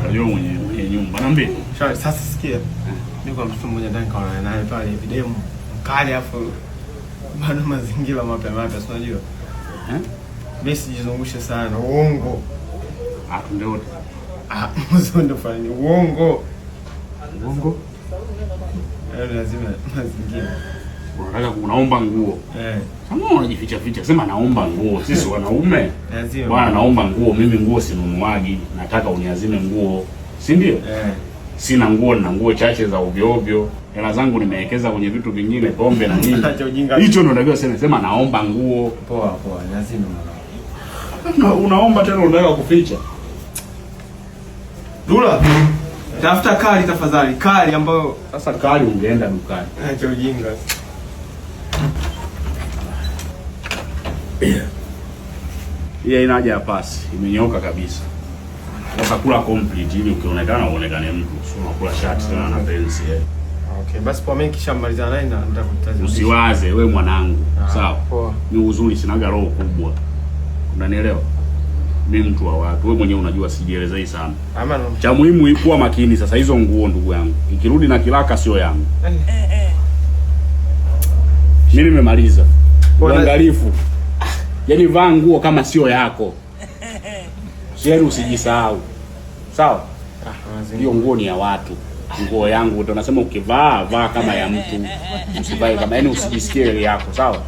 Unajua mwenye nyumba. Niambie. Sasa sikia. Niko mtu mmoja ndani kaona naye pale video mkali afu bado mazingira mapya, unajua? Mimi sijizungushe sana. Uongo. Ndio. Mzondo fani uongo. Uongo? Lazima mazingira. Unataka unaomba nguo. Kama unajificha ficha sema naomba nguo. Sisi wanaume. Lazima. Bwana naomba nguo, mimi nguo sinunuagi. Nataka uniazime nguo. Si ndio? Sina nguo na nguo chache za ovyo ovyo. Hela zangu nimewekeza kwenye vitu vingine, pombe na nini. Hicho ndio ndio sema naomba nguo. Poa, lazima. Unaomba tena unataka kuficha. Dula. Tafuta kali tafadhali, kali ambayo sasa kali ungeenda dukani. Acha ujinga. Hii ina haja ya pasi, imenyooka kabisa. Sasa kula complete ili ukionekana uonekane mtu. Sio unakula shati tena na pensi. Okay, basi kwa mimi kishamaliza naye na nitakutazama. Usiwaze wewe mwanangu. Sawa. Ni uzuri sinaga roho kubwa. Unanielewa? Mimi mtu wa watu. Wewe mwenyewe unajua sijielezei sana. Cha muhimu ikuwa makini sasa hizo nguo ndugu yangu. Ikirudi na kilaka sio yangu. Mimi nimemaliza. Uangalifu. Yaani vaa nguo kama sio yako. Sio usijisahau. Sawa? Hiyo nguo ni ya watu. Nguo yangu ndio nasema ukivaa kama ya mtu. Usivae kama yaani usijisikie ile yako, sawa?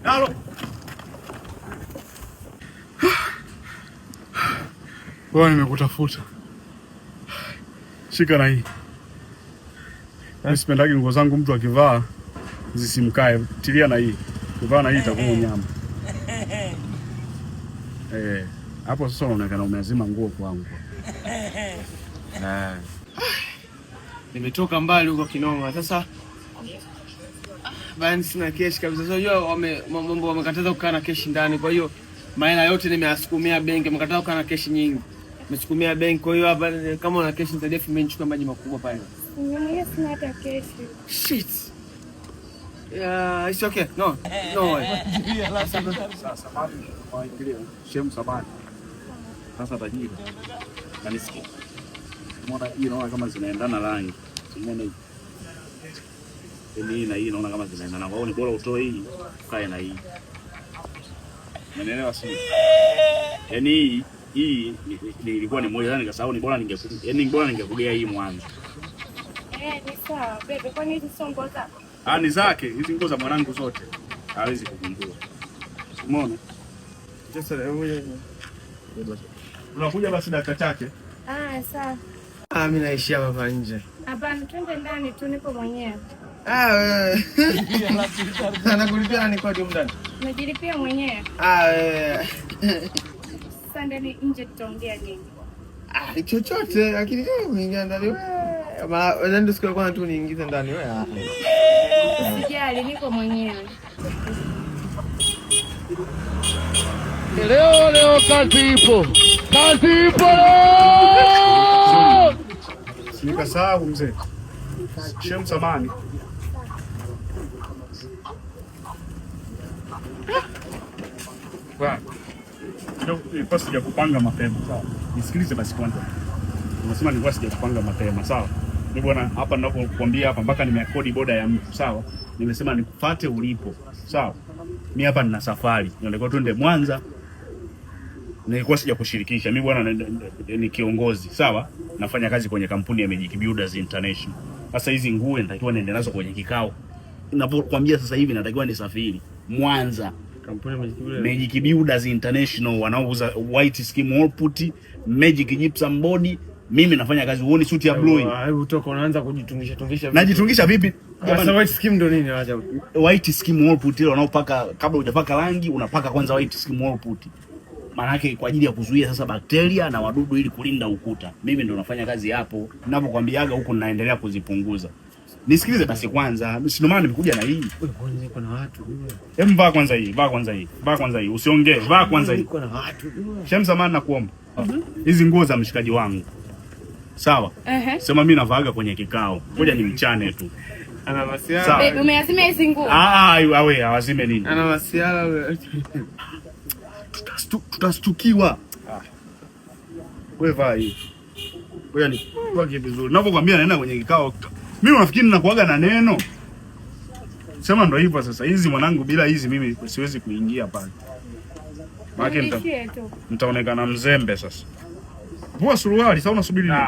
Halo. Bwana nimekutafuta. Shika na hii. Sipendagi nguo zangu mtu akivaa zisimkae. Tilia na hii. Kuvaa na hii itakuwa nyama. Hapo sasa unaonekana umeazima nguo kwangu. Nimetoka mbali huko Kinonga. Sasa bana sina cash kabisa. Unajua mambo wamekataza kukaa na cash ndani. Kwa hiyo maana yote nimeyasukumia benki. Wamekataza kukaa na cash nyingi. Nimechukumia benki. Kwa hiyo hapa kama una cash nitaje mimi nichukue maji makubwa pale. Mimi sina hata cash. Shit. It's okay. No way. Sasa bado waingilia shemu sabani. Sasa tajiri. Kanisikia. Mbona hii naona kama zinaendana rangi. Umeona hii? Hii na hii naona kama zinaendana. Kwa hiyo ni bora utoe hii, ukae na hii. Umeelewa sio? Yaani hii nilikuwa ni moja nikasahau ni bora ningekugea hii mwanzo. Ni sawa. Bebe, kwani hizi sio nguo zako? Ni zake. Hizi nguo za mwanangu zote. Hawezi kugundua. Umeona? Sasa unakuja basi dakika chache. Sawa. Mimi naishia hapa nje. Hapana, twende ndani tu, niko mwenyewe. Wewe. Anakulipia nani kodi ndani? Najilipia mwenyewe. Wewe. Sasa ndani nje tutaongea nini? Chochote, lakini uingia ndani wewe. Maana ndio siku kwanza tu niingize ndani wewe. Usijali, niko mwenyewe. Leo kazi ipo. Nikasahau mzee. Shemu samani. Nilikuwa sijakupanga mapema, sawa? Nisikilize basi kwanza. Unasema nilikuwa sijakupanga mapema, sawa? Mimi bwana hapa ninapokuambia hapa mpaka nimeakodi boda ya mtu, sawa? Nimesema nikufuate ulipo, sawa? Mimi hapa nina safari. Nilikuwa twende Mwanza. Nilikuwa sijakushirikisha. Mimi bwana ni kiongozi, sawa? Nafanya kazi kwenye kampuni ya Magic Builders International. Sasa hizi nguo natakiwa niende nazo kwenye kikao. Ninapokuambia sasa hivi natakiwa nisafiri Mwanza. Kampuni ya Magic Builders International wanaouza white skim wall putty, Magic gypsum board. Mimi nafanya kazi, uone suti ya blue. Hebu toka unaanza kujitungisha. Najitungisha vipi? Sasa white skim ndo nini acha? White skim wall putty ile wanaopaka kabla hujapaka rangi, unapaka kwanza white skim wall putty. Maana yake kwa ajili ya kuzuia sasa bakteria na wadudu ili kulinda ukuta. Mimi ndo nafanya kazi hapo. Ninapokuambiaga huko ninaendelea kuzipunguza. Nisikilize basi kwanza. Si ndo maana nimekuja na hii. Wewe niko na watu. Hem, vaa kwanza hii. Usiongee. Vaa kwanza hii. Niko na watu. Shem zamani na kuomba. Hizi nguo za mshikaji wangu. Sawa? Sema mimi navaaga kwenye kikao. Ngoja ni mchane tu. Ana masiala. Baby, umeazima hizi nguo. Awe awazime nini? Ana masiala wewe. Tutastukiwa. Wewe vaa hii. Ngoja ni kwake vizuri. Ninapokuambia naenda kwenye kikao. Mimi unafikiri ninakuaga na neno? Sema ndo hivyo sasa. Hizi mwanangu, bila hizi mimi siwezi kuingia pale. Maana mtaonekana mzembe sasa. Vua suruali, sasa unasubiri nini?